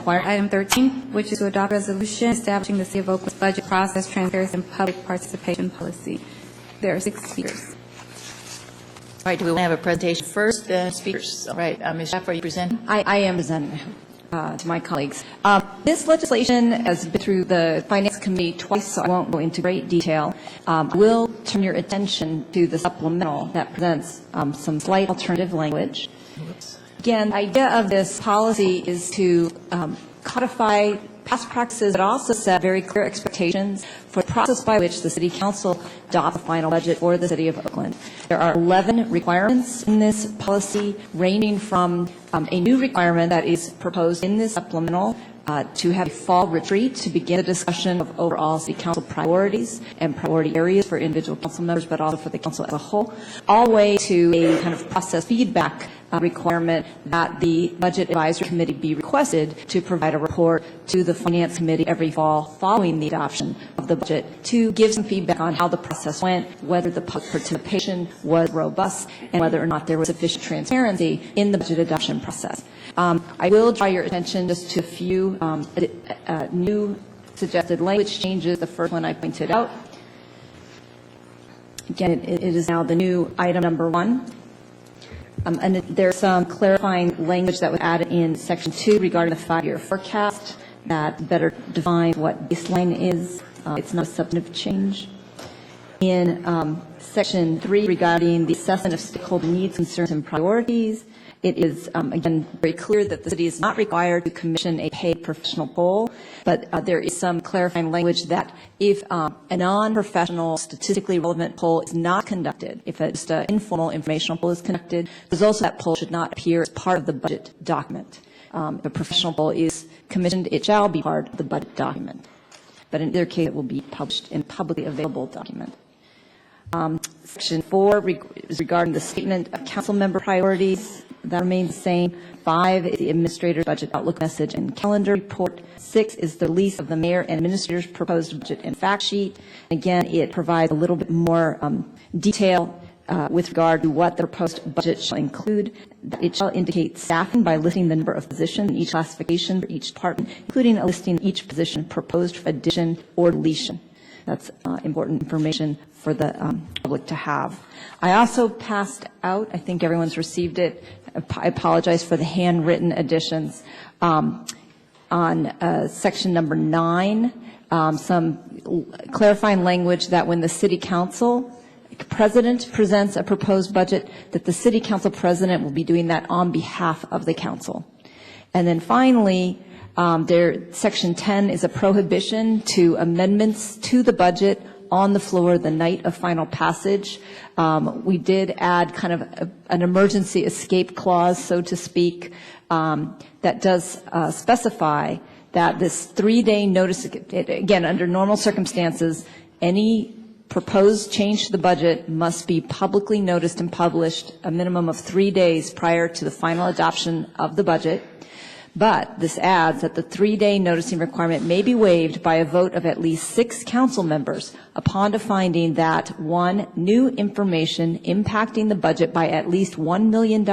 required. Item 13, which is to adopt a resolution establishing the City of Oakland's budget process, transparency, and public participation policy. There are 6 speakers. All right, do we want to have a presentation first? Speakers. All right, Ms. Schaff, are you presenting? I am presenting to my colleagues. This legislation has been through the Finance Committee twice, so I won't go into great detail. I will turn your attention to the supplemental that presents some slight alternative language. Again, the idea of this policy is to codify past practices, but also set very clear expectations for the process by which the City Council adopts the final budget for the City of Oakland. There are 11 requirements in this policy, ranging from a new requirement that is proposed in this supplemental to have a fall retreat to begin the discussion of overall City Council priorities and priority areas for individual council members, but also for the council as a whole, all the way to a kind of process feedback requirement that the Budget Advisory Committee be requested to provide a report to the Finance Committee every fall following the adoption of the budget to give some feedback on how the process went, whether the public participation was robust, and whether or not there was sufficient transparency in the budget adoption process. I will draw your attention just to a few new suggested language changes. The first one I pointed out. Again, it is now the new item number 1. And there's some clarifying language that was added in Section 2 regarding the 5-year forecast that better defines what baseline is. It's not a substantive change. In Section 3 regarding the assessment of stakeholder needs, concerns, and priorities, it is, again, very clear that the city is not required to commission a paid professional poll, but there is some clarifying language that if a non-professional, statistically relevant poll is not conducted, if just an informal informational poll is conducted, there's also that poll should not appear as part of the budget document. If a professional poll is commissioned, it shall be part of the budget document. But in either case, it will be published in publicly available document. Section 4 is regarding the statement of council member priorities. That remains the same. 5 is the administrator's budget outlook message and calendar report. 6 is the release of the mayor and administrator's proposed budget and fact sheet. Again, it provides a little bit more detail with regard to what the proposed budget shall include. It shall indicate staffing by listing the number of positions in each classification for each department, including a listing of each position proposed for addition or deletion. That's important information for the public to have. I also passed out, I think everyone's received it, I apologize for the handwritten additions, on section number 9, some clarifying language that when the City Council President presents a proposed budget, that the City Council President will be doing that on behalf of the Council. And then finally, Section 10 is a prohibition to amendments to the budget on the floor the night of final passage. We did add kind of an emergency escape clause, so to speak, that does specify that this 3-day notice, again, under normal circumstances, any proposed change to the budget must be publicly noticed and published a minimum of 3 days prior to the final adoption of the budget. But this adds that the 3-day noticing requirement may be waived by a vote of at least 6 council members upon the finding that 1, new information impacting the budget by at least $1 million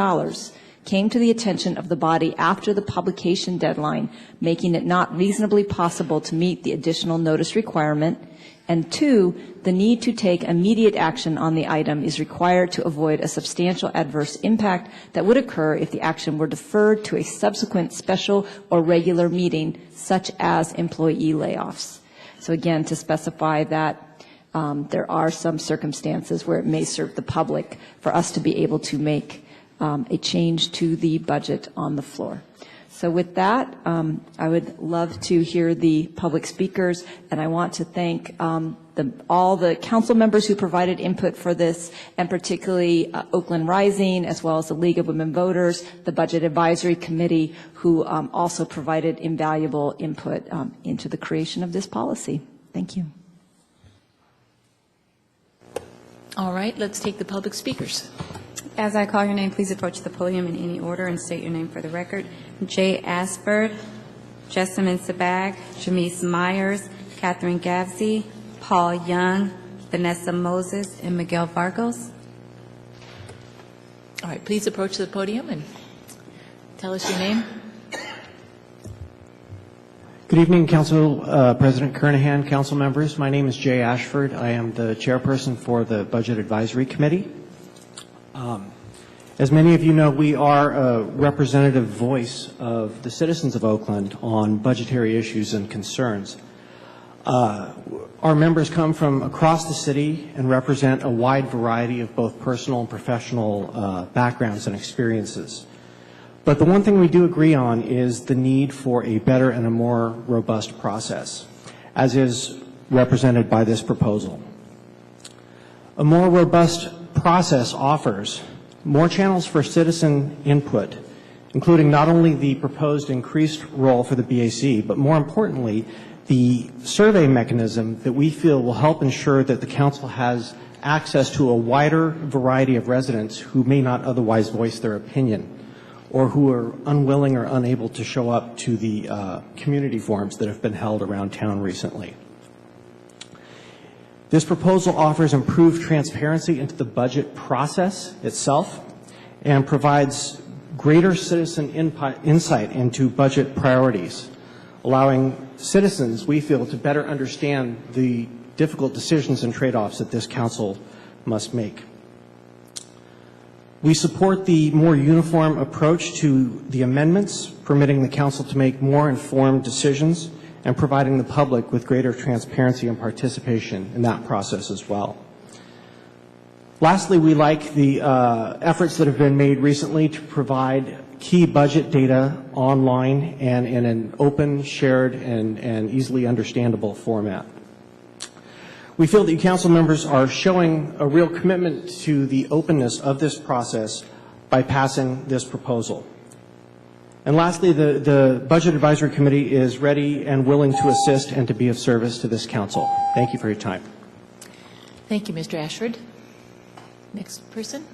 came to the attention of the body after the publication deadline, making it not reasonably possible to meet the additional notice requirement, and 2, the need to take immediate action on the item is required to avoid a substantial adverse impact that would occur if the action were deferred to a subsequent special or regular meeting, such as employee layoffs. So again, to specify that there are some circumstances where it may serve the public for us to be able to make a change to the budget on the floor. So with that, I would love to hear the public speakers, and I want to thank all the council members who provided input for this, and particularly Oakland Rising, as well as the League of Women Voters, the Budget Advisory Committee, who also provided invaluable input into the creation of this policy. Thank you. All right, let's take the public speakers. As I call your name, please approach the podium in any order and state your name for the record. Jay Asford, Jessamine Sabag, Jamise Myers, Catherine Gavsey, Paul Young, Vanessa Moses, and Miguel Vargos. All right, please approach the podium and tell us your name. Good evening, Council President Kernahan, council members. My name is Jay Ashford. I am the chairperson for the Budget Advisory Committee. As many of you know, we are a representative voice of the citizens of Oakland on budgetary issues and concerns. Our members come from across the city and represent a wide variety of both personal and professional backgrounds and experiences. But the one thing we do agree on is the need for a better and a more robust process, as is represented by this proposal. A more robust process offers more channels for citizen input, including not only the proposed increased role for the BAC, but more importantly, the survey mechanism that we feel will help ensure that the council has access to a wider variety of residents who may not otherwise voice their opinion, or who are unwilling or unable to show up to the community forums that have been held around town recently. This proposal offers improved transparency into the budget process itself and provides greater citizen insight into budget priorities, allowing citizens, we feel, to better understand the difficult decisions and trade-offs that this council must make. We support the more uniform approach to the amendments, permitting the council to make more informed decisions and providing the public with greater transparency and participation in that process as well. Lastly, we like the efforts that have been made recently to provide key budget data online and in an open, shared, and easily understandable format. We feel that you council members are showing a real commitment to the openness of this process by passing this proposal. And lastly, the Budget Advisory Committee is ready and willing to assist and to be of service to this council. Thank you for your time. Thank you, Mr. Ashford. Next person.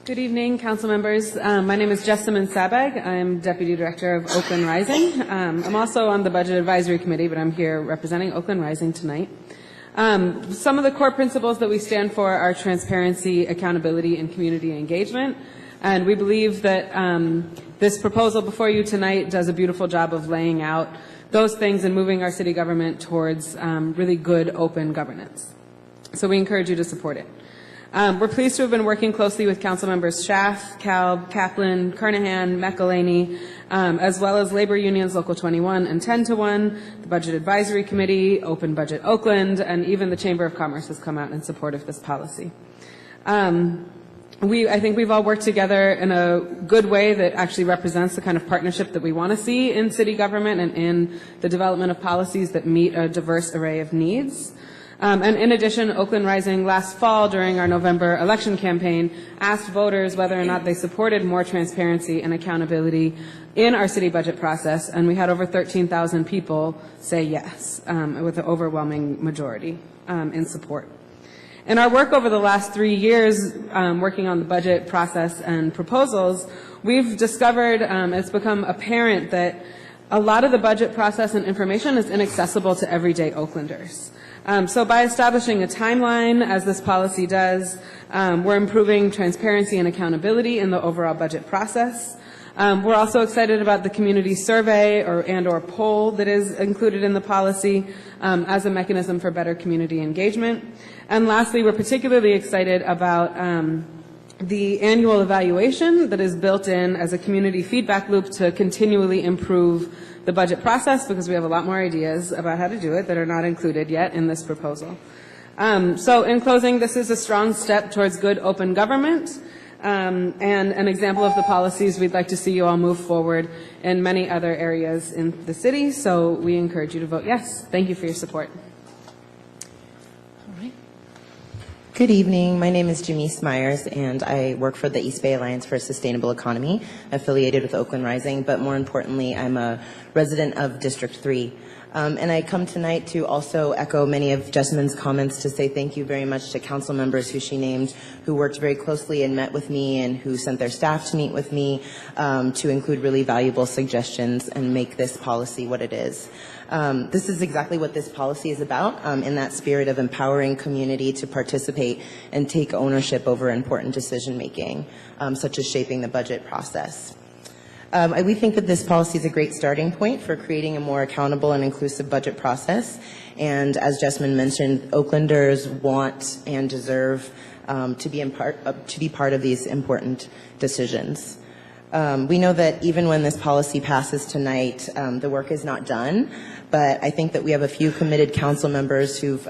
Good evening, council members. My name is Jessamine Sabag. I'm Deputy Director of Oakland Rising. I'm also on the Budget Advisory Committee, but I'm here representing Oakland Rising tonight. Some of the core principles that we stand for are transparency, accountability, and community engagement. And we believe that this proposal before you tonight does a beautiful job of laying out those things and moving our city government towards really good, open governance. So we encourage you to support it. We're pleased to have been working closely with council members Schaaf, Kalb, Kaplan, Kernahan, McElhaney, as well as labor unions Local 21 and 10 to 1, the Budget Advisory Committee, Open Budget Oakland, and even the Chamber of Commerce has come out in support of this policy. I think we've all worked together in a good way that actually represents the kind of partnership that we want to see in city government and in the development of policies that meet a diverse array of needs. And in addition, Oakland Rising last fall during our November election campaign asked voters whether or not they supported more transparency and accountability in our city budget process, and we had over 13,000 people say yes, with an overwhelming majority in support. In our work over the last 3 years, working on the budget process and proposals, we've discovered, it's become apparent that a lot of the budget process and information is inaccessible to everyday Oaklanders. So by establishing a timeline, as this policy does, we're improving transparency and accountability in the overall budget process. We're also excited about the community survey or poll that is included in the policy as a mechanism for better community engagement. And lastly, we're particularly excited about the annual evaluation that is built in as a community feedback loop to continually improve the budget process, because we have a lot more ideas about how to do it that are not included yet in this proposal. So in closing, this is a strong step towards good open government and an example of the policies we'd like to see you all move forward in many other areas in the city. So we encourage you to vote yes. Thank you for your support. Good evening. My name is Janice Myers, and I work for the East Bay Alliance for a Sustainable Economy, affiliated with Oakland Rising, but more importantly, I'm a resident of District 3. And I come tonight to also echo many of Jessamine's comments to say thank you very much to council members who she named, who worked very closely and met with me and who sent their staff to meet with me to include really valuable suggestions and make this policy what it is. This is exactly what this policy is about, in that spirit of empowering community to participate and take ownership over important decision making, such as shaping the budget process. We think that this policy is a great starting point for creating a more accountable and inclusive budget process. And as Jessamine mentioned, Oaklanders want and deserve to be part of these important decisions. We know that even when this policy passes tonight, the work is not done, but I think that we have a few committed council members who've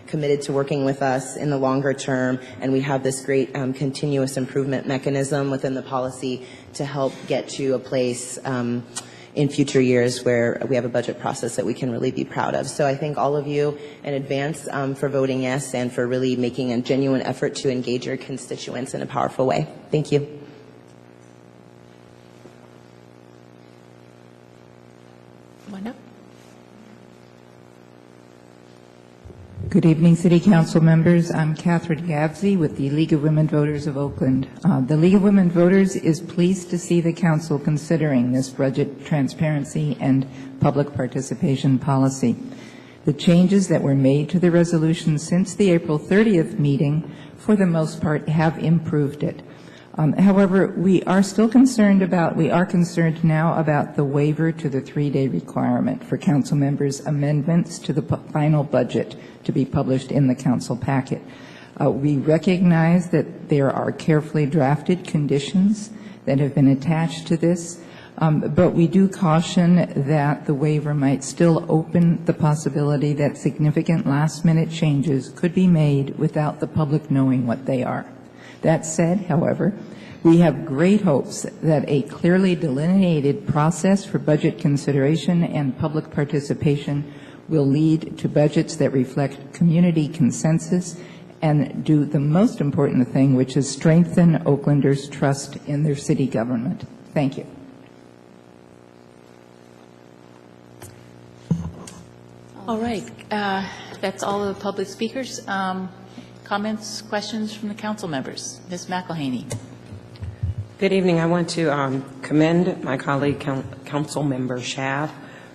committed to working with us in the longer term, and we have this great continuous improvement mechanism within the policy to help get to a place in future years where we have a budget process that we can really be proud of. So I thank all of you in advance for voting yes and for really making a genuine effort to engage your constituents in a powerful way. Thank you. Good evening, City Council members. I'm Catherine Gavsey with the League of Women Voters of Oakland. The League of Women Voters is pleased to see the Council considering this budget transparency and public participation policy. The changes that were made to the resolution since the April 30th meeting, for the most part, have improved it. However, we are concerned now about the waiver to the 3-day requirement for Council members' amendments to the final budget to be published in the Council packet. We recognize that there are carefully drafted conditions that have been attached to this, but we do caution that the waiver might still open the possibility that significant last-minute changes could be made without the public knowing what they are. That said, however, we have great hopes that a clearly delineated process for budget consideration and public participation will lead to budgets that reflect community consensus and do the most important thing, which is strengthen Oaklanders' trust in their city government. Thank you. All right. That's all of the public speakers. Comments, questions from the council members? Ms. McElhaney. Good evening. I want to commend my colleague, Council Member Schaaf,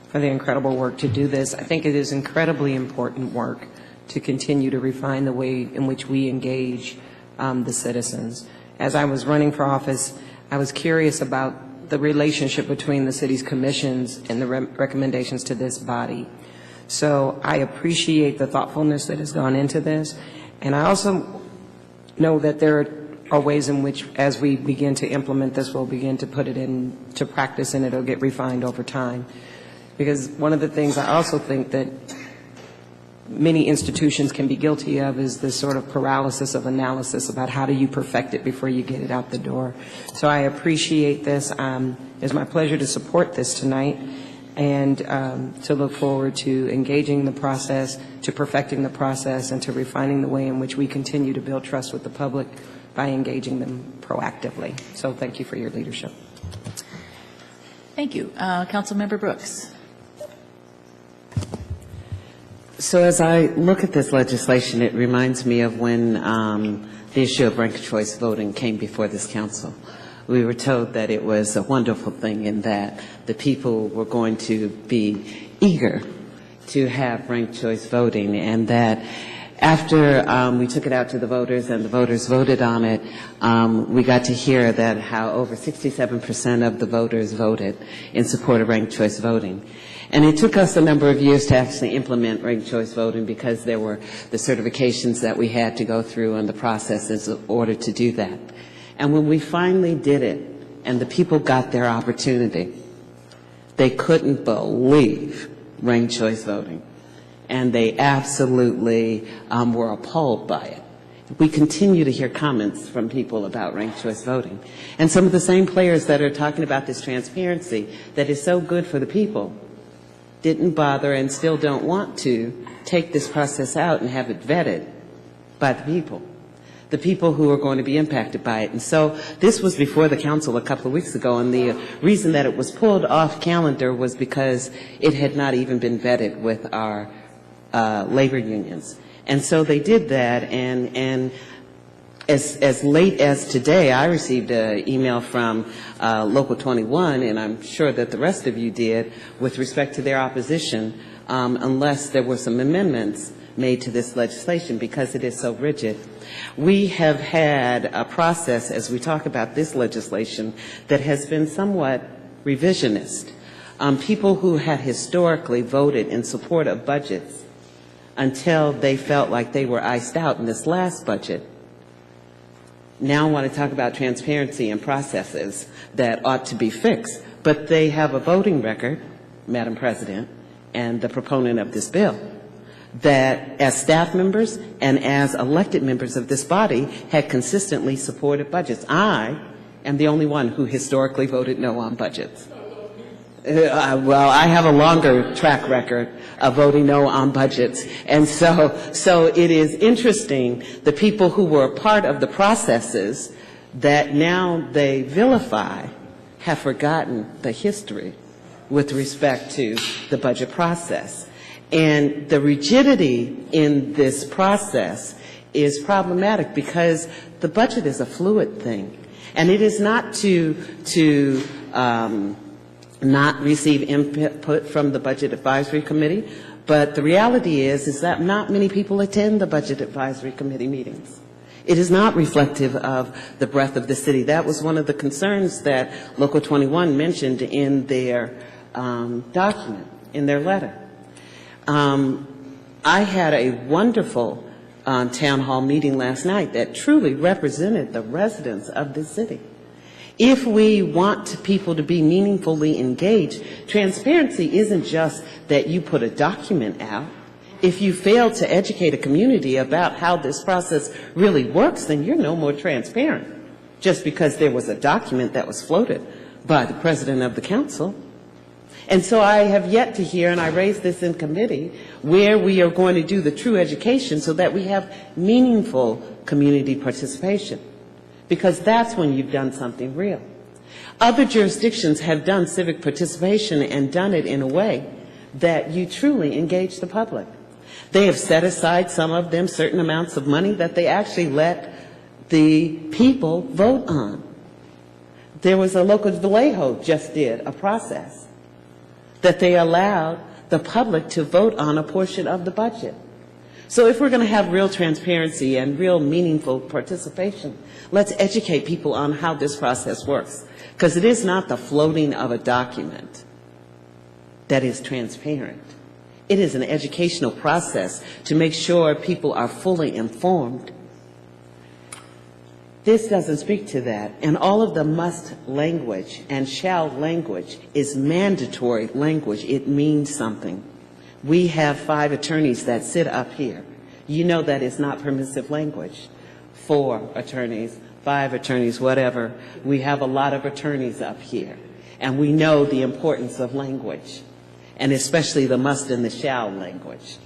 for the incredible work to do this. I think it is incredibly important work to continue to refine the way in which we engage the citizens. As I was running for office, I was curious about the relationship between the city's commissions and the recommendations to this body. So I appreciate the thoughtfulness that has gone into this. And I also know that there are ways in which, as we begin to implement this, we'll begin to put it into practice and it'll get refined over time. Because one of the things I also think that many institutions can be guilty of is this sort of paralysis of analysis about how do you perfect it before you get it out the door. So I appreciate this. It's my pleasure to support this tonight and to look forward to engaging the process, to perfecting the process, and to refining the way in which we continue to build trust with the public by engaging them proactively. So thank you for your leadership. Thank you. Councilmember Brooks. So as I look at this legislation, it reminds me of when the issue of ranked choice voting came before this council. We were told that it was a wonderful thing and that the people were going to be eager to have ranked choice voting, and that after we took it out to the voters and the voters voted on it, we got to hear that how over 67% of the voters voted in support of ranked choice voting. And it took us a number of years to actually implement ranked choice voting because there were the certifications that we had to go through and the processes in order to do that. And when we finally did it and the people got their opportunity, they couldn't believe ranked choice voting. And they absolutely were appalled by it. We continue to hear comments from people about ranked choice voting. And some of the same players that are talking about this transparency that is so good for the people didn't bother and still don't want to take this process out and have it vetted by the people who are going to be impacted by it. And so this was before the council a couple of weeks ago, and the reason that it was pulled off calendar was because it had not even been vetted with our labor unions. And so they did that, and as late as today, I received an email from Local 21, and I'm sure that the rest of you did, with respect to their opposition, unless there were some amendments made to this legislation because it is so rigid. We have had a process, as we talk about this legislation, that has been somewhat revisionist. People who had historically voted in support of budgets until they felt like they were iced out in this last budget now want to talk about transparency and processes that ought to be fixed. But they have a voting record, Madam President, and the proponent of this bill, that as staff members and as elected members of this body had consistently supported budgets. I am the only one who historically voted no on budgets. Well, I have a longer track record of voting no on budgets. And so it is interesting, the people who were a part of the processes that now they vilify have forgotten the history with respect to the budget process. And the rigidity in this process is problematic because the budget is a fluid thing. And it is not to not receive input from the Budget Advisory Committee, but the reality is that not many people attend the Budget Advisory Committee meetings. It is not reflective of the breadth of the city. That was one of the concerns that Local 21 mentioned in their document, in their letter. I had a wonderful town hall meeting last night that truly represented the residents of this city. If we want people to be meaningfully engaged, transparency isn't just that you put a document out. If you fail to educate a community about how this process really works, then you're no more transparent just because there was a document that was floated by the president of the council. And so I have yet to hear, and I raised this in committee, where we are going to do the true education so that we have meaningful community participation, because that's when you've done something real. Other jurisdictions have done civic participation and done it in a way that you truly engage the public. They have set aside, some of them, certain amounts of money that they actually let the people vote on. There was a local, Vallejo just did a process that they allowed the public to vote on a portion of the budget. So if we're going to have real transparency and real meaningful participation, let's educate people on how this process works, because it is not the floating of a document that is transparent. It is an educational process to make sure people are fully informed. This doesn't speak to that, and all of the must language and shall language is mandatory language. It means something. We have 5 attorneys that sit up here. You know that is not permissive language. 4 attorneys, 5 attorneys, whatever. We have a lot of attorneys up here, and we know the importance of language, and especially the must and the shall language.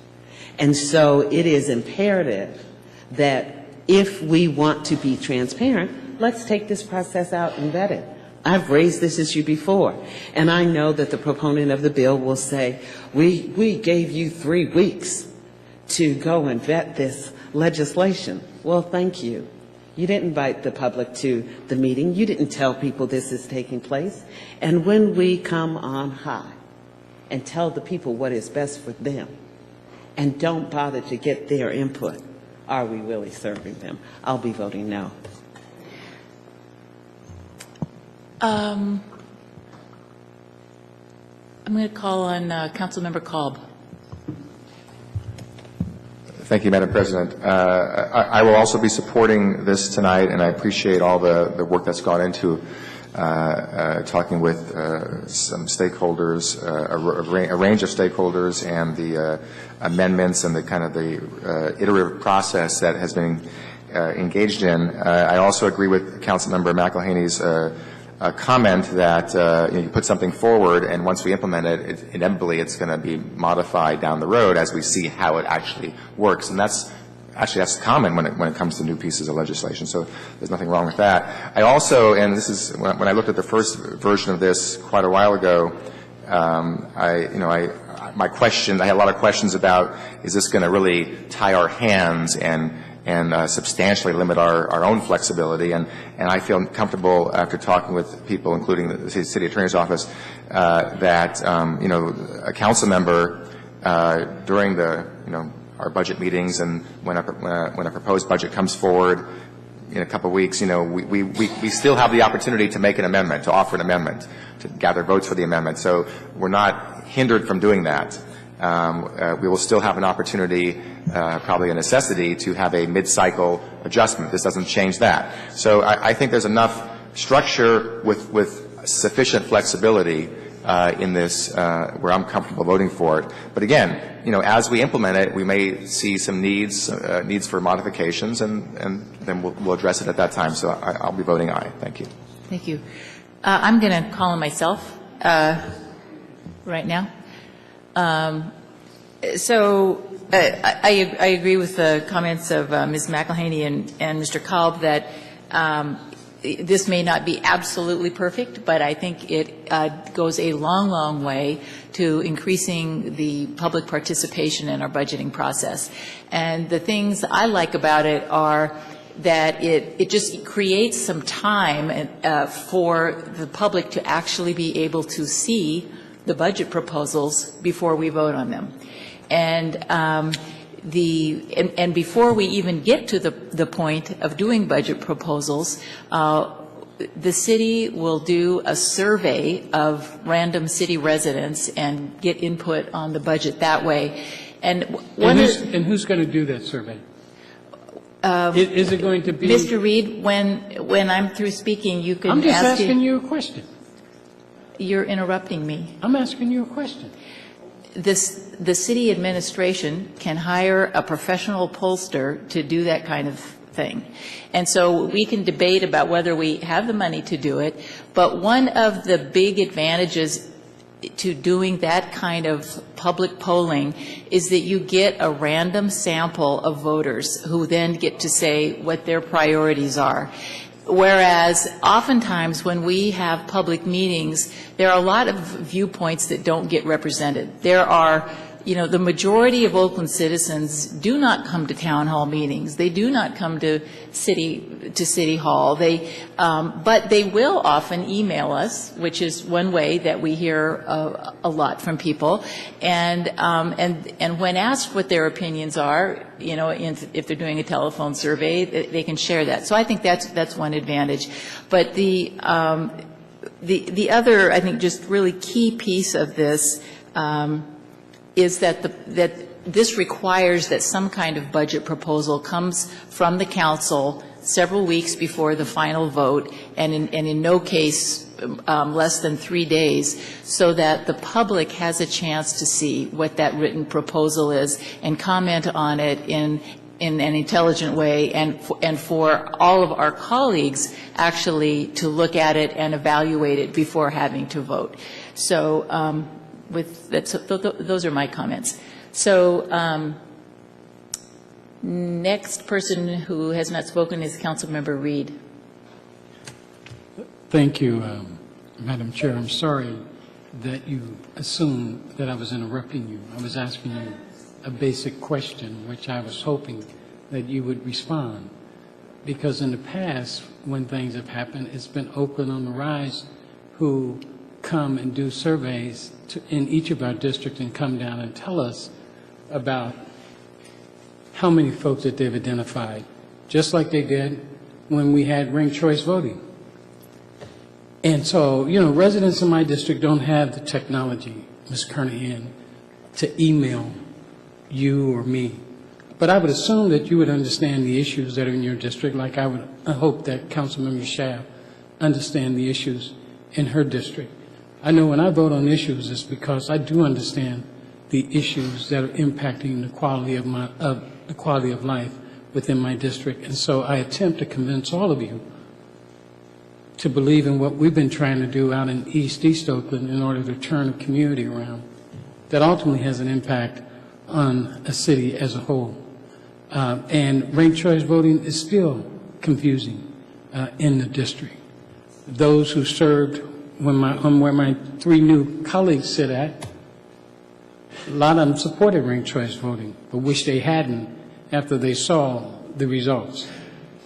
And so it is imperative that if we want to be transparent, let's take this process out and vet it. I've raised this issue before, and I know that the proponent of the bill will say, we gave you 3 weeks to go and vet this legislation. Well, thank you. You didn't invite the public to the meeting. You didn't tell people this is taking place. And when we come on high and tell the people what is best for them and don't bother to get their input, are we really serving them? I'll be voting no. I'm going to call on Councilmember Kolb. Thank you, Madam President. I will also be supporting this tonight, and I appreciate all the work that's gone into talking with some stakeholders, a range of stakeholders, and the amendments and the kind of the iterative process that has been engaged in. I also agree with Councilmember McElhaney's comment that you put something forward, and once we implement it, inevitably it's going to be modified down the road as we see how it actually works. And that's common when it comes to new pieces of legislation. So there's nothing wrong with that. I also, and this is when I looked at the first version of this quite a while ago, I had a lot of questions about, is this going to really tie our hands and substantially limit our own flexibility, and I feel comfortable after talking with people, including the city attorney's office, that a council member during our budget meetings and when a proposed budget comes forward, in a couple of weeks, we still have the opportunity to make an amendment, to offer an amendment, to gather votes for the amendment. So we're not hindered from doing that. We will still have an opportunity, probably a necessity, to have a mid-cycle adjustment. This doesn't change that. So I think there's enough structure with sufficient flexibility in this where I'm comfortable voting for it. But again, as we implement it, we may see some needs for modifications, and then we'll address it at that time. So I'll be voting aye. Thank you. Thank you. I'm going to call on myself right now. So I agree with the comments of Ms. McElhaney and Mr. Kalb that this may not be absolutely perfect, but I think it goes a long, long way to increasing the public participation in our budgeting process. And the things I like about it are that it just creates some time for the public to actually be able to see the budget proposals before we vote on them. And and before we even get to the point of doing budget proposals, the city will do a survey of random city residents and get input on the budget that way. And who's going to do that survey? Is it going to be Mr. Reed? When I'm through speaking, you can. I'm just asking you a question. You're interrupting me. I'm asking you a question. The city administration can hire a professional pollster to do that kind of thing. And so we can debate about whether we have the money to do it, but one of the big advantages to doing that kind of public polling is that you get a random sample of voters who then get to say what their priorities are. Whereas oftentimes when we have public meetings, there are a lot of viewpoints that don't get represented. There are, the majority of Oakland citizens do not come to town hall meetings. They do not come to city hall. But they will often email us, which is one way that we hear a lot from people. And when asked what their opinions are, if they're doing a telephone survey, they can share that. So I think that's one advantage. But the other, I think, just really key piece of this is that this requires that some kind of budget proposal comes from the council several weeks before the final vote, and in no case less than 3 days, so that the public has a chance to see what that written proposal is and comment on it in an intelligent way, and for all of our colleagues actually to look at it and evaluate it before having to vote. So those are my comments. So next person who has not spoken is Councilmember Reed. Thank you, Madam Chair. I'm sorry that you assumed that I was interrupting you. I was asking you a basic question, which I was hoping that you would respond. Because in the past, when things have happened, it's been Oakland on the Rise who come and do surveys in each of our districts and come down and tell us about how many folks that they've identified, just like they did when we had ranked choice voting. And so, residents in my district don't have the technology, Ms. Kernahan, to email you or me. But I would assume that you would understand the issues that are in your district, like I hope that Councilmember Schaaf understand the issues in her district. I know when I vote on issues, it's because I do understand the issues that are impacting the quality of life within my district. And so I attempt to convince all of you to believe in what we've been trying to do out in East Oakland in order to turn a community around that ultimately has an impact on a city as a whole. And ranked choice voting is still confusing in the district. Those who served where my 3 new colleagues sit at, a lot of them supported ranked choice voting, but wish they hadn't after they saw the results.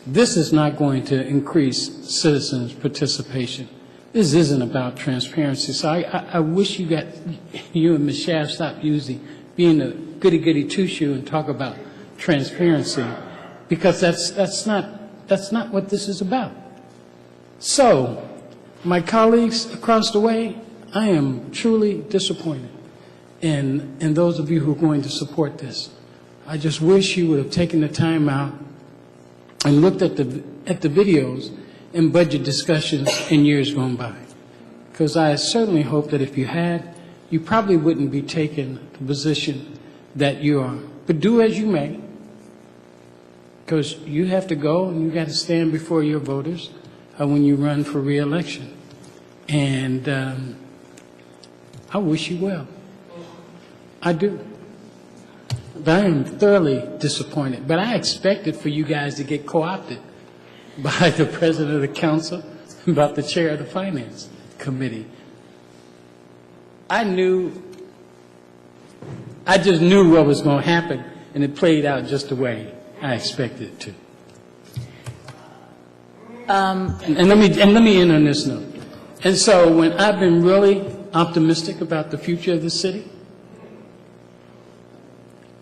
This is not going to increase citizens' participation. This isn't about transparency. So I wish you and Ms. Schaaf stop being a goody-goody two-shoe and talk about transparency, because that's not That's not what this is about. So, my colleagues across the way, I am truly disappointed in those of you who are going to support this. I just wish you would have taken the time out and looked at the videos in budget discussions in years gone by. Because I certainly hope that if you had, you probably wouldn't be taking the position that you are. But do as you may, because you have to go and you got to stand before your voters when you run for re-election. And I wish you well. I do. But I am thoroughly disappointed. But I expected for you guys to get co-opted by the president of the council, about the chair of the finance committee. I just knew what was going to happen, and it played out just the way I expected it to. And let me end on this note. And so when I've been really optimistic about the future of the city,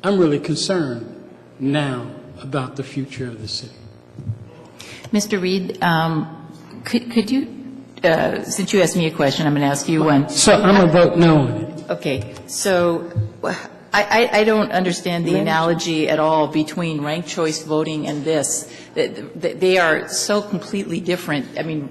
I'm really concerned now about the future of the city. Mr. Reed, could you, since you asked me a question, I'm going to ask you one. So I'm going to vote no on it. Okay. So I don't understand the analogy at all between ranked choice voting and this. They are so completely different. I mean,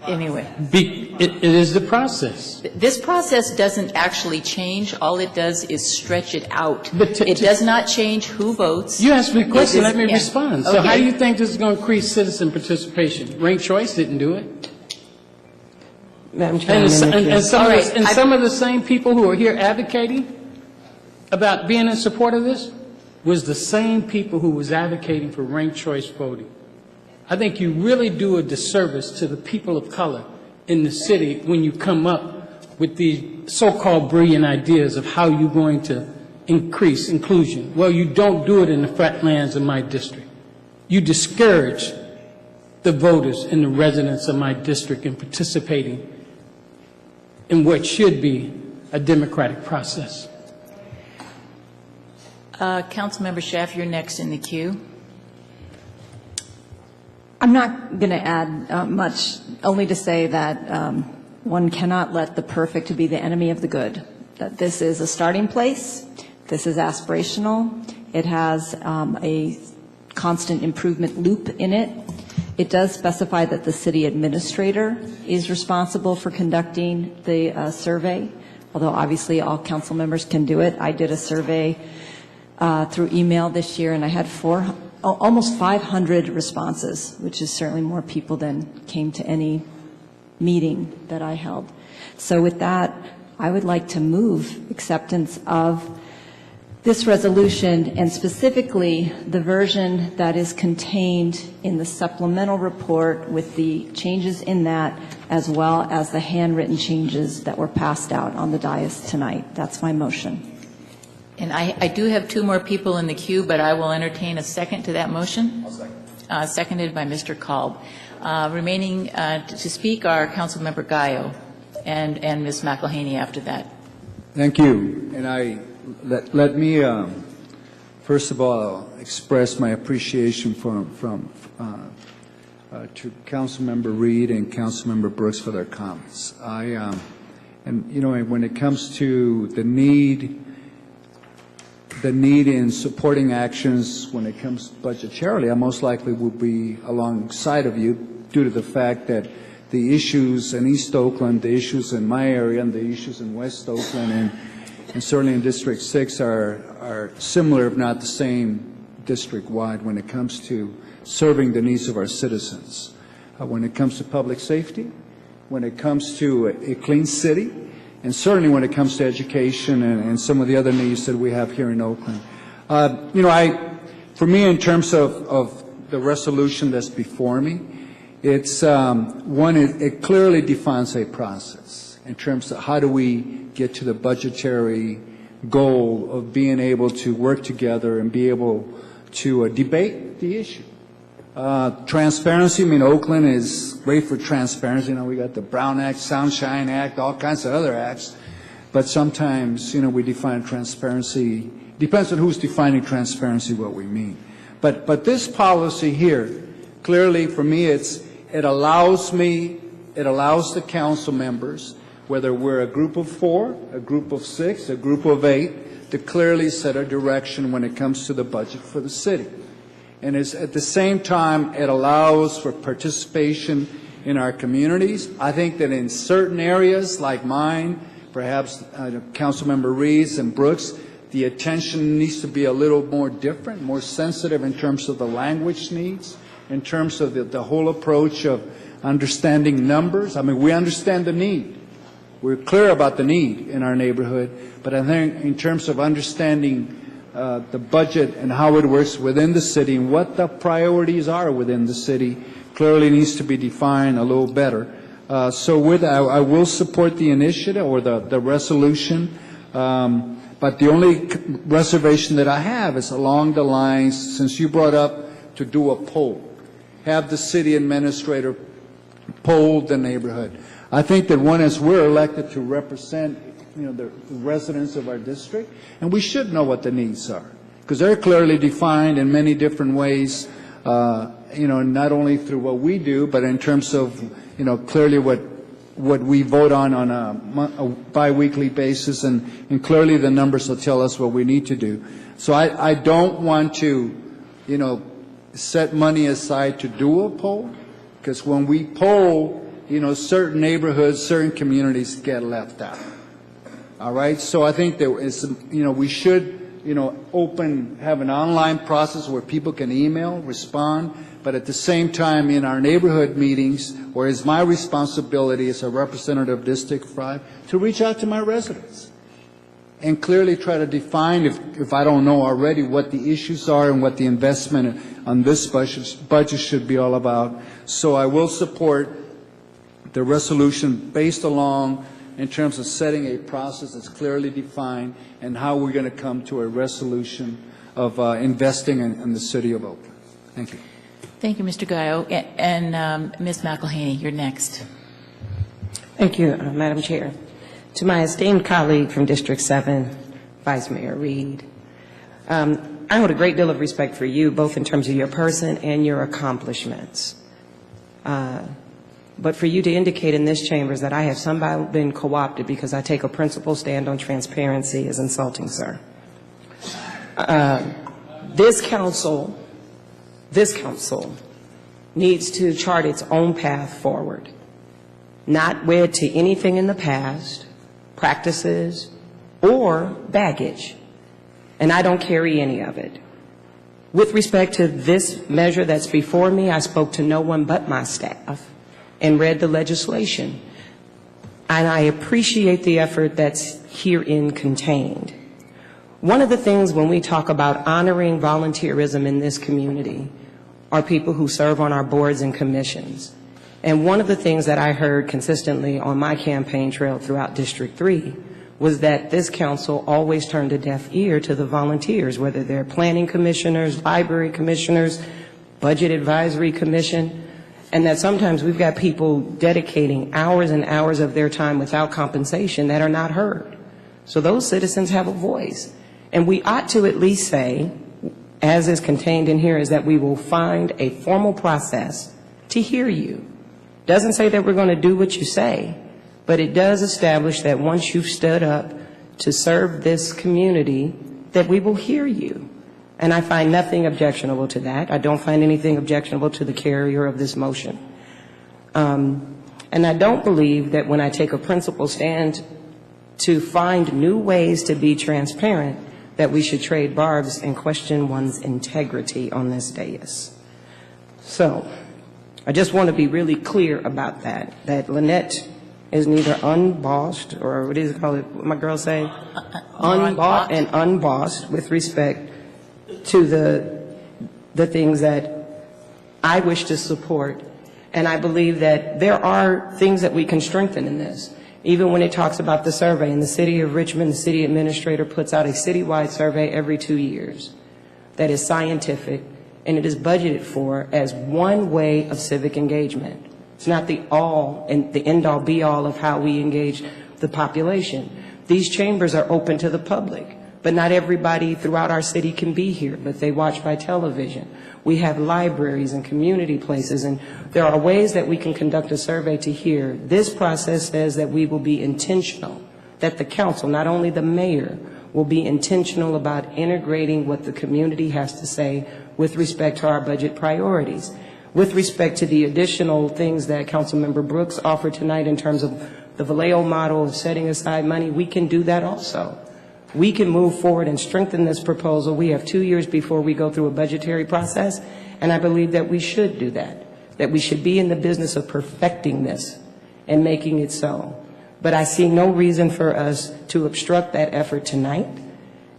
anyway. It is the process. This process doesn't actually change. All it does is stretch it out. But it does not change who votes. You asked me a question. Let me respond. So okay. how do you think this is going to increase citizen participation? Ranked choice didn't do it. Madam Chair, And some of the same people who are here advocating about being in support of this was the same people who was advocating for ranked choice voting. I think you really do a disservice to the people of color in the city when you come up with these so-called brilliant ideas of how you're going to increase inclusion. Well, you don't do it in the flatlands of my district. You discourage the voters and the residents of my district in participating in what should be a democratic process. Councilmember Schaaf, you're next in the queue. I'm not going to add much, only to say that one cannot let the perfect be the enemy of the good, that this is a starting place, this is aspirational, it has a constant improvement loop in it. It does specify that the city administrator is responsible for conducting the survey, although obviously all council members can do it. I did a survey through email this year, and I had almost 500 responses, which is certainly more people than came to any meeting that I held. So with that, I would like to move acceptance of this resolution, and specifically the version that is contained in the supplemental report with the changes in that, as well as the handwritten changes that were passed out on the dais tonight. That's my motion. And I do have two more people in the queue, but I will entertain a second to that motion. Seconded by Mr. Kalb. Remaining to speak are Councilmember Gallo and Ms. McElhaney after that. Thank you. And let me first of all express my appreciation to Councilmember Reed and Councilmember Brooks for their comments. And you know, when it comes to the need in supporting actions when it comes budgetarily, I most likely will be alongside of you due to the fact that the issues in East Oakland, the issues in my area, and the issues in West Oakland, and certainly in District 6 are similar, if not the same, district-wide when it comes to serving the needs of our citizens. When it comes to public safety, when it comes to a clean city, and certainly when it comes to education and some of the other needs that we have here in Oakland. You know, for me, in terms of the resolution that's before me, it's it clearly defines a process in terms of how do we get to the budgetary goal of being able to work together and be able to debate the issue. Transparency, I mean, Oakland is great for transparency. You know, we got the Brown Act, Sunshine Act, all kinds of other acts. But sometimes, you know, we define transparency, depends on who's defining transparency, what we mean. But this policy here Clearly, for me, it allows the council members, whether we're a group of 4, a group of 6, a group of 8, to clearly set a direction when it comes to the budget for the city. And at the same time, it allows for participation in our communities. I think that in certain areas like mine, perhaps Councilmember Reeves and Brooks, the attention needs to be a little more different, more sensitive in terms of the language needs, in terms of the whole approach of understanding numbers. I mean, we understand the need. We're clear about the need in our neighborhood, but I think in terms of understanding the budget and how it works within the city and what the priorities are within the city clearly needs to be defined a little better. So with that, I will support the initiative or the resolution, but the only reservation that I have is along the lines, since you brought up to do a poll, have the city administrator poll the neighborhood. I think that as we're elected to represent the residents of our district, and we should know what the needs are, because they're clearly defined in many different ways, not only through what we do, but in terms of, clearly what we vote on a biweekly basis, and clearly the numbers will tell us what we need to do. So I don't want to, set money aside to do a poll, because when we poll, certain neighborhoods, certain communities get left out. All right, so I think that we should, have an online process where people can email, respond, but at the same time in our neighborhood meetings, where it's my responsibility as a representative of District 5 to reach out to my residents and clearly try to define, if I don't know already, what the issues are and what the investment on this budget should be all about. So I will support the resolution based along in terms of setting a process that's clearly defined and how we're going to come to a resolution of investing in the city of Oakland. Thank you. Thank you, Mr. Gallo. And Ms. McElhaney, you're next. Thank you, Madam Chair. To my esteemed colleague from District 7, Vice Mayor Reed, I hold a great deal of respect for you, both in terms of your person and your accomplishments. But for you to indicate in this chamber that I have somehow been co-opted because I take a principled stand on transparency is insulting, sir. This council needs to chart its own path forward, not wed to anything in the past, practices, or baggage. And I don't carry any of it. With respect to this measure that's before me, I spoke to no one but my staff and read the legislation. And I appreciate the effort that's herein contained. One of the things when we talk about honoring volunteerism in this community are people who serve on our boards and commissions. And one of the things that I heard consistently on my campaign trail throughout District 3 was that this council always turned a deaf ear to the volunteers, whether they're planning commissioners, library commissioners, budget advisory commission, and that sometimes we've got people dedicating hours and hours of their time without compensation that are not heard. So those citizens have a voice. And we ought to at least say, as is contained in here, is that we will find a formal process to hear you. Doesn't say that we're going to do what you say, but it does establish that once you've stood up to serve this community, that we will hear you. And I find nothing objectionable to that. I don't find anything objectionable to the carrier of this motion. And I don't believe that when I take a principled stand to find new ways to be transparent, that we should trade barbs and question one's integrity on this dais. So I just want to be really clear about that Lynette is neither unbossed, or what is it called, what my girls say? Unbought and unbossed with respect to the things that I wish to support. And I believe that there are things that we can strengthen in this. Even when it talks about the survey, in the city of Richmond, the city administrator puts out a citywide survey every 2 years that is scientific, and it is budgeted for as one way of civic engagement. It's not the all and the end-all be-all of how we engage the population. These chambers are open to the public. but not everybody throughout our city can be here, but they watch by television. We have libraries and community places, and there are ways that we can conduct a survey to hear. This process says that we will be intentional, that the council, not only the mayor, will be intentional about integrating what the community has to say with respect to our budget priorities. With respect to the additional things that Councilmember Brooks offered tonight in terms of the Vallejo model of setting aside money, we can do that also. We can move forward and strengthen this proposal. We have 2 years before we go through a budgetary process, and I believe that we should do that we should be in the business of perfecting this and making it so. But I see no reason for us to obstruct that effort tonight,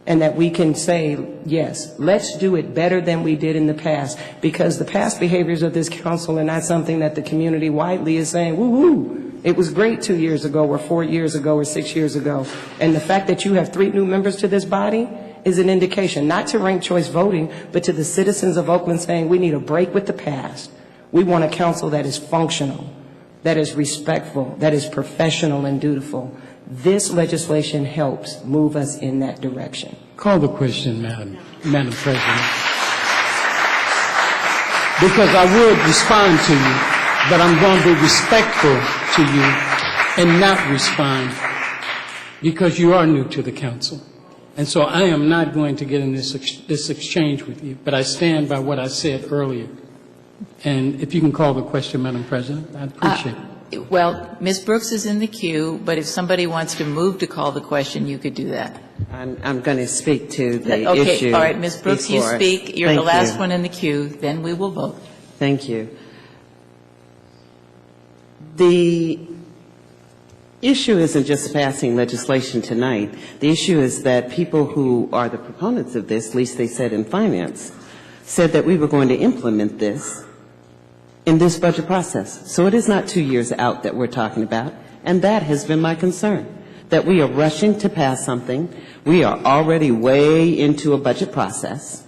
and that we can say, yes, let's do it better than we did in the past, because the past behaviors of this council are not something that the community widely is saying, woo-hoo, it was great 2 years ago or 4 years ago or 6 years ago. And the fact that you have 3 new members to this body is an indication, not to ranked choice voting, but to the citizens of Oakland saying we need a break with the past. We want a council that is functional, that is respectful, that is professional and dutiful. This legislation helps move us in that direction. Call the question, Madam President. Because I would respond to you, but I'm going to be respectful to you and not respond because you are new to the council. And so I am not going to get in this exchange with you, but I stand by what I said earlier. And if you can call the question, Madam President, I'd appreciate it. Well, Ms. Brooks is in the queue, but if somebody wants to move to call the question, you could do that. I'm going to speak to the issue. Okay, all right, Ms. Brooks, you speak. You're the last one in the queue. Then we will vote. Thank you. The issue isn't just passing legislation tonight. The issue is that people who are the proponents of this, at least they said in finance, said that we were going to implement this in this budget process. So it is not 2 years out that we're talking about, and that has been my concern, that we are rushing to pass something. We are already way into a budget process.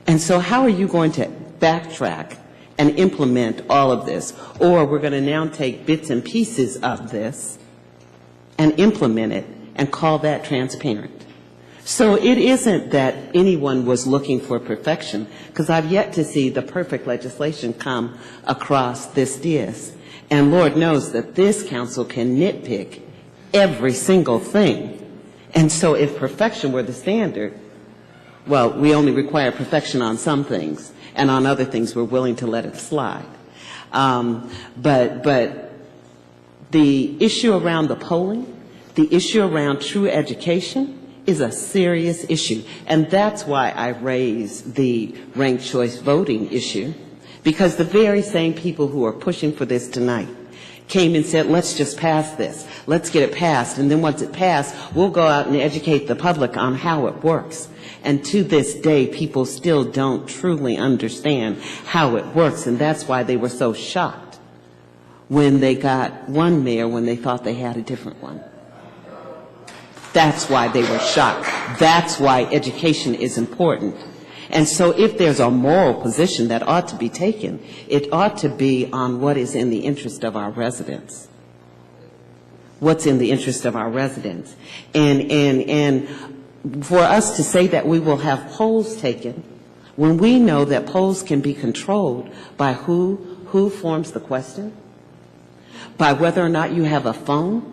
And so how are you going to backtrack and implement all of this? Or we're going to now take bits and pieces of this and implement it and call that transparent. So it isn't that anyone was looking for perfection, because I've yet to see the perfect legislation come across this dais. And Lord knows that this council can nitpick every single thing. And so if perfection were the standard, well, we only require perfection on some things, and on other things we're willing to let it slide. But the issue around the polling, the issue around true education, is a serious issue. And that's why I raised the ranked choice voting issue, because the very same people who are pushing for this tonight came and said, let's just pass this. Let's get it passed. And then once it passed, we'll go out and educate the public on how it works. And to this day, people still don't truly understand how it works. And that's why they were so shocked when they got one mayor when they thought they had a different one. That's why they were shocked. That's why education is important. And so if there's a moral position that ought to be taken, it ought to be on what is in the interest of our residents. What's in the interest of our residents. And for us to say that we will have polls taken when we know that polls can be controlled by who forms the question, by whether or not you have a phone,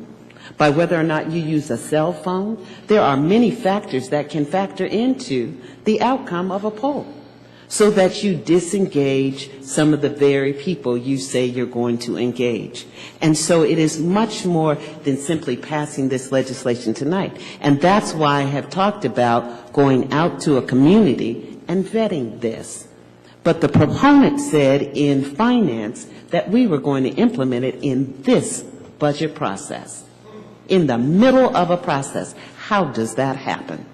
by whether or not you use a cell phone. There are many factors that can factor into the outcome of a poll so that you disengage some of the very people you say you're going to engage. And so it is much more than simply passing this legislation tonight. And that's why I have talked about going out to a community and vetting this. But the proponent said in finance that we were going to implement it in this budget process. In the middle of a process. How does that happen?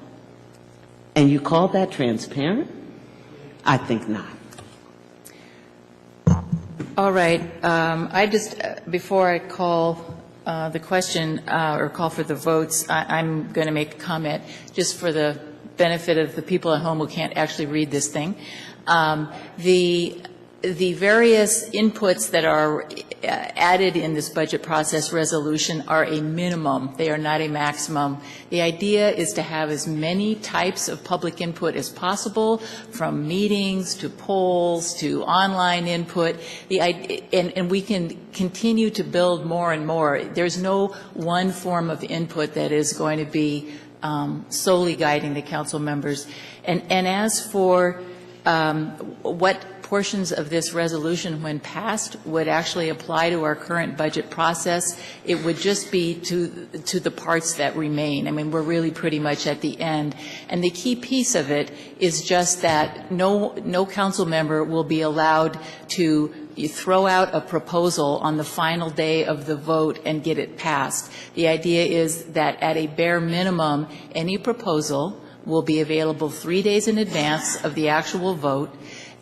And you call that transparent? I think not. All right. I just, before I call the question or call for the votes, I'm going to make a comment just for the benefit of the people at home who can't actually read this thing. the various inputs that are added in this budget process resolution are a minimum. They are not a maximum. The idea is to have as many types of public input as possible, from meetings to polls to online input, and we can continue to build more and more. There's no one form of input that is going to be solely guiding the council members. And as for what portions of this resolution, when passed, would actually apply to our current budget process, it would just be to the parts that remain. I mean, we're really pretty much at the end. And the key piece of it is just that no council member will be allowed to throw out a proposal on the final day of the vote and get it passed. The idea is that at a bare minimum, any proposal will be available 3 days in advance of the actual vote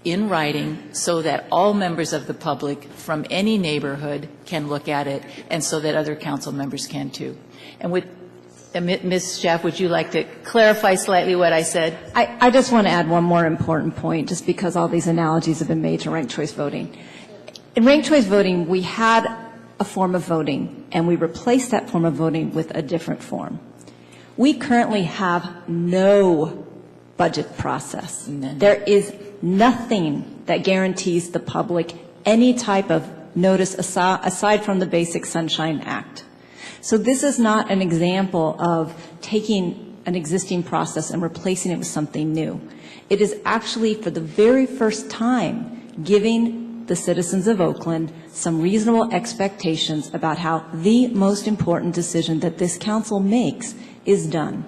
in writing, so that all members of the public from any neighborhood can look at it, and so that other council members can too. And with Ms. Schaaf, would you like to clarify slightly what I said? I just want to add one more important point, just because all these analogies have been made to ranked choice voting. In ranked choice voting, we had a form of voting, and we replaced that form of voting with a different form. We currently have no budget process. There is nothing that guarantees the public any type of notice aside from the Basic Sunshine Act. So this is not an example of taking an existing process and replacing it with something new. It is actually, for the very first time, giving the citizens of Oakland some reasonable expectations about how the most important decision that this council makes is done.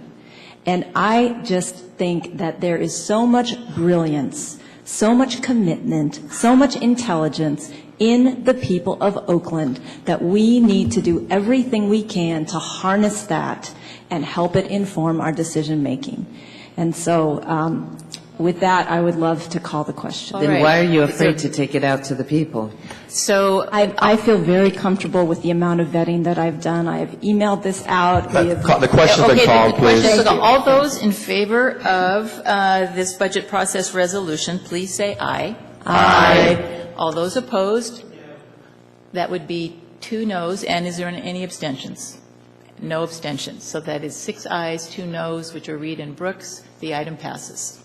And I just think that there is so much brilliance, so much commitment, so much intelligence in the people of Oakland that we need to do everything we can to harness that and help it inform our decision making. And so with that, I would love to call the question. Then why are you afraid to take it out to the people? So I feel very comfortable with the amount of vetting that I've done. I have emailed this out. The question's been called, please. So all those in favor of this budget process resolution, please say aye. Aye. All those opposed? That would be 2 noes. And is there any abstentions? No abstentions. So that is 6 ayes, 2 noes, which are Reed and Brooks. The item passes.